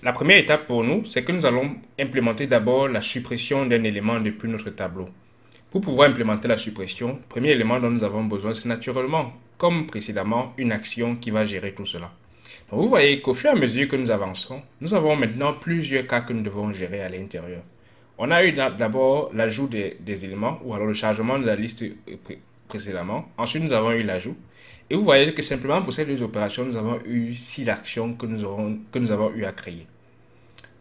La première étape pour nous, c'est que nous allons implémenter d'abord la suppression d'un élément depuis notre tableau. Pour pouvoir implémenter la suppression, le premier élément dont nous avons besoin, c'est naturellement, comme précédemment, une action qui va gérer tout cela. Donc vous voyez qu'au fur et à mesure que nous avançons, nous avons maintenant plusieurs cas que nous devons gérer à l'intérieur. On a eu d'abord l'ajout des éléments, ou alors le chargement de la liste précédemment. Ensuite, nous avons eu l'ajout. Et vous voyez que simplement pour ces deux opérations, nous avons eu 6 actions que nous avons eu à créer.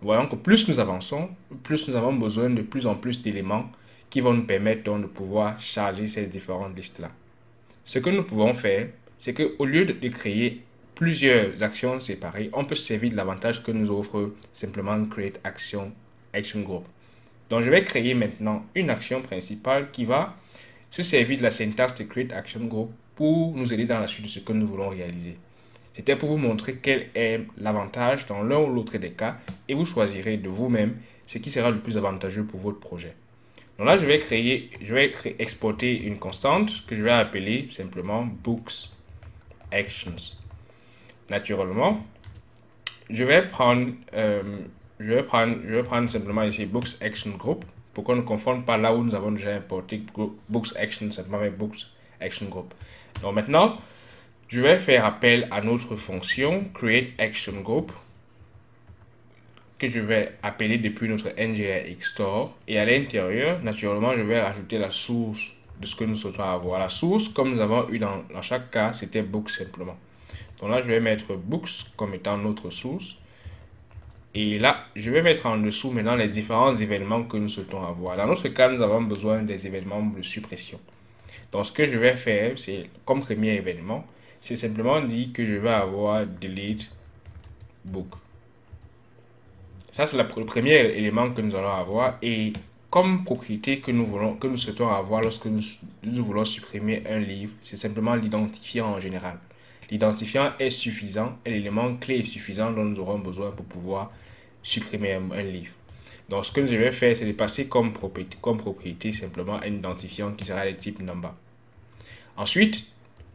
Voyons que plus nous avançons, plus nous avons besoin de plus en plus d'éléments qui vont nous permettre donc de pouvoir charger ces différentes listes-là. Ce que nous pouvons faire, c'est qu'au lieu de créer plusieurs actions séparées, on peut se servir de l'avantage que nous offre simplement Create Action Group. Donc je vais créer maintenant une action principale qui va se servir de la syntaxe de Create Action Group pour nous aider dans la suite de ce que nous voulons réaliser. C'était pour vous montrer quel est l'avantage dans l'un ou l'autre des cas et vous choisirez de vous-même ce qui sera le plus avantageux pour votre projet. Donc là, je vais exporter une constante que je vais appeler simplement Books Actions. Naturellement, je vais prendre simplement ici Books Action Group pour qu'on ne confonde pas là où nous avons déjà importé Books Action simplement avec Books Action Group. Donc maintenant, je vais faire appel à notre fonction Create Action Group que je vais appeler depuis notre NGRX Store. Et à l'intérieur, naturellement, je vais rajouter la source de ce que nous souhaitons avoir. La source, comme nous avons eu dans chaque cas, c'était Books simplement. Donc là, je vais mettre Books comme étant notre source. Et là, je vais mettre en dessous maintenant les différents événements que nous souhaitons avoir. Dans notre cas, nous avons besoin des événements de suppression. Donc, ce que je vais faire, c'est comme premier événement, c'est simplement dire que je vais avoir delete book. Ça, c'est le premier élément que nous allons avoir. Et comme propriété que nous souhaitons avoir lorsque nous voulons supprimer un livre, c'est simplement l'identifiant en général. L'identifiant est suffisant et l'élément clé est suffisant dont nous aurons besoin pour pouvoir supprimer un livre. Donc, ce que je vais faire, c'est de passer comme propriété simplement un identifiant qui sera de type number. Ensuite,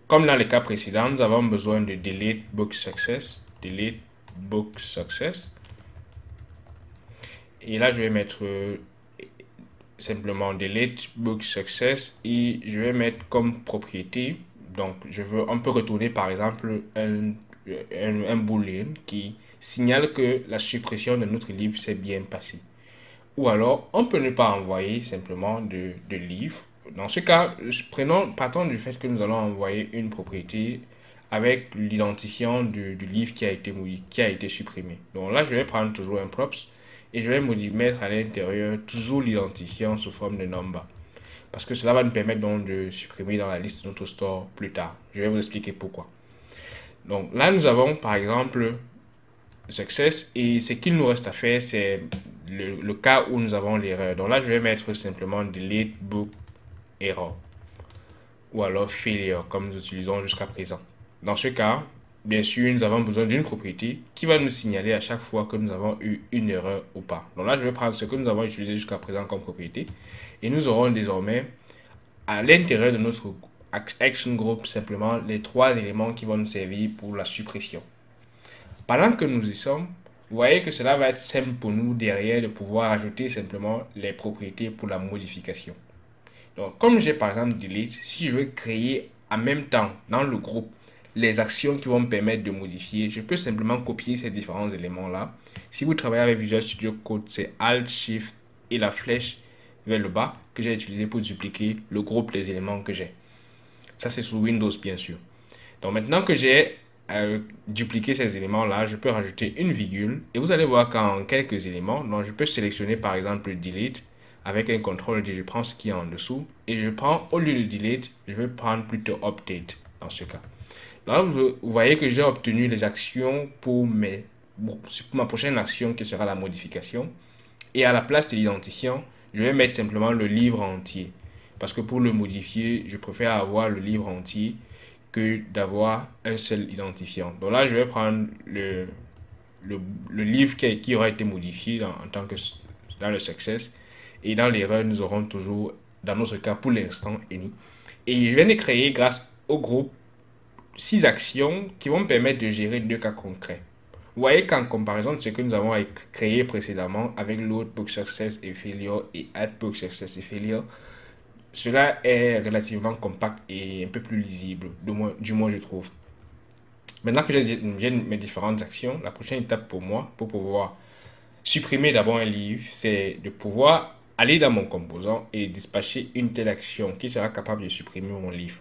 comme dans le cas précédent, nous avons besoin de delete book success. Delete book success. Et là, je vais mettre simplement delete book success et je vais mettre comme propriété. Donc, on peut retourner par exemple un boolean qui signale que la suppression de notre livre s'est bien passée. Ou alors, on peut ne pas envoyer simplement de livre. Dans ce cas, partons du fait que nous allons envoyer une propriété avec l'identifiant du livre qui a été supprimé. Donc là, je vais prendre toujours un props et je vais mettre à l'intérieur toujours l'identifiant sous forme de number. Parce que cela va nous permettre donc de supprimer dans la liste de notre store plus tard. Je vais vous expliquer pourquoi. Donc là, nous avons par exemple success et ce qu'il nous reste à faire, c'est le cas où nous avons l'erreur. Donc là, je vais mettre simplement delete book error ou alors failure comme nous utilisons jusqu'à présent. Dans ce cas, bien sûr, nous avons besoin d'une propriété qui va nous signaler à chaque fois que nous avons eu une erreur ou pas. Donc là, je vais prendre ce que nous avons utilisé jusqu'à présent comme propriété et nous aurons désormais à l'intérieur de notre action group simplement les 3 éléments qui vont nous servir pour la suppression. Pendant que nous y sommes, vous voyez que cela va être simple pour nous derrière de pouvoir ajouter simplement les propriétés pour la modification. Donc, comme j'ai par exemple delete, si je veux créer en même temps dans le groupe les actions qui vont me permettre de modifier, je peux simplement copier ces différents éléments-là. Si vous travaillez avec Visual Studio Code, c'est Alt, Shift et la flèche vers le bas que j'ai utilisé pour dupliquer le groupe des éléments que j'ai. Ça, c'est sous Windows, bien sûr. Donc, maintenant que j'ai dupliquer ces éléments-là, je peux rajouter une virgule et vous allez voir qu'en quelques éléments, donc je peux sélectionner par exemple delete avec un contrôle D, je prends ce qui est en dessous et je prends, au lieu de delete, je vais prendre plutôt update dans ce cas. Là, vous voyez que j'ai obtenu les actions pour ma prochaine action qui sera la modification et à la place de l'identifiant, je vais mettre simplement le livre entier parce que pour le modifier, je préfère avoir le livre entier que d'avoir un seul identifiant. Donc là, je vais prendre le livre qui aura été modifié en tant que dans le success. Et dans l'erreur, nous aurons toujours, dans notre cas, pour l'instant, any. Et je viens de créer, grâce au groupe, 6 actions qui vont me permettre de gérer 2 cas concrets. Vous voyez qu'en comparaison de ce que nous avons créé précédemment avec Loadbook Success et Failure et Adbook Success et Failure, cela est relativement compact et un peu plus lisible, du moins je trouve. Maintenant que j'ai mes différentes actions, la prochaine étape pour moi, pour pouvoir supprimer d'abord un livre, c'est de pouvoir aller dans mon composant et dispatcher une telle action qui sera capable de supprimer mon livre.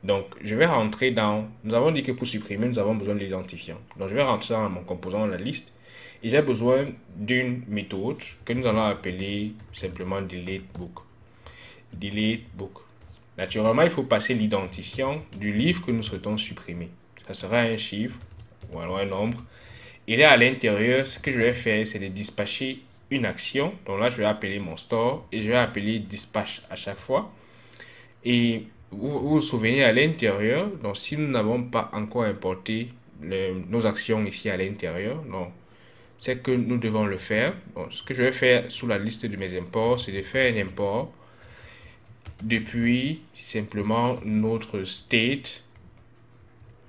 Donc, je vais rentrer dans... Nous avons dit que pour supprimer, nous avons besoin de l'identifiant. Donc, je vais rentrer dans mon composant, la liste, et j'ai besoin d'une méthode que nous allons appeler simplement deleteBook. DeleteBook. Naturellement, il faut passer l'identifiant du livre que nous souhaitons supprimer. Ça sera un chiffre ou alors un nombre. Et là, à l'intérieur, ce que je vais faire, c'est de dispatcher une action. Donc là, je vais appeler mon store et je vais appeler dispatch à chaque fois. Et vous souvenez à l'intérieur, donc si nous n'avons pas encore importé nos actions ici à l'intérieur, donc c'est que nous devons le faire. Donc, ce que je vais faire sous la liste de mes imports, c'est de faire un import depuis simplement notre state.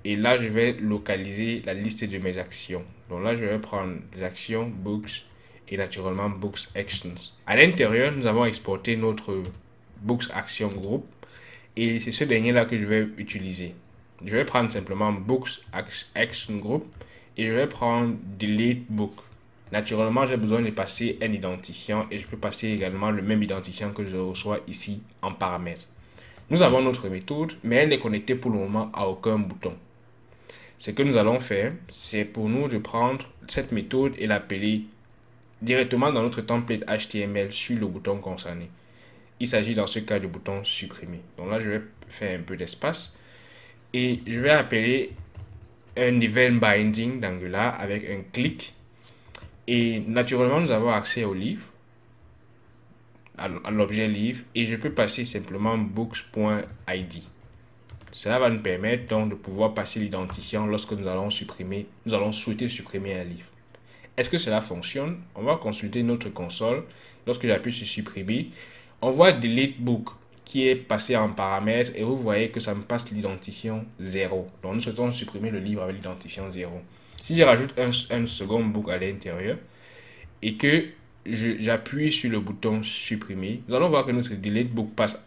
Et là, je vais localiser la liste de mes actions. Donc là, je vais prendre les actions, books et naturellement books actions. À l'intérieur, nous avons exporté notre books action group. Et c'est ce dernier-là que je vais utiliser. Je vais prendre simplement Books Action Group et je vais prendre Delete Book. Naturellement, j'ai besoin de passer un identifiant et je peux passer également le même identifiant que je reçois ici en paramètres. Nous avons notre méthode, mais elle n'est connectée pour le moment à aucun bouton. Ce que nous allons faire, c'est pour nous de prendre cette méthode et l'appeler directement dans notre template HTML sur le bouton concerné. Il s'agit dans ce cas du bouton supprimer. Donc là, je vais faire un peu d'espace et je vais appeler un event binding d'Angular avec un clic. Et naturellement, nous avons accès au livre, à l'objet livre, et je peux passer simplement books.id. Cela va nous permettre donc de pouvoir passer l'identifiant lorsque nous allons souhaiter supprimer un livre. Est-ce que cela fonctionne? On va consulter notre console. Lorsque j'appuie sur supprimer, on voit Delete Book qui est passé en paramètres et vous voyez que ça me passe l'identifiant 0. Donc nous souhaitons supprimer le livre avec l'identifiant 0. Si je rajoute un second book à l'intérieur et que j'appuie sur le bouton supprimer, nous allons voir que notre Delete Book passe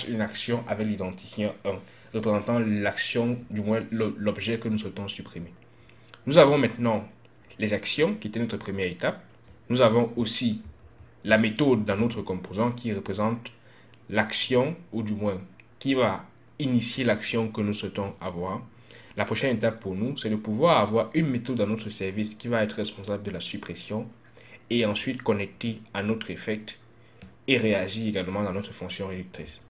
une action avec l'identifiant 1, représentant l'action, du moins l'objet que nous souhaitons supprimer. Nous avons maintenant les actions qui étaient notre première étape. Nous avons aussi la méthode dans notre composant qui représente l'action, ou du moins qui va initier l'action que nous souhaitons avoir. La prochaine étape pour nous, c'est de pouvoir avoir une méthode dans notre service qui va être responsable de la suppression et ensuite connecter à notre effect et réagir également dans notre fonction réductrice.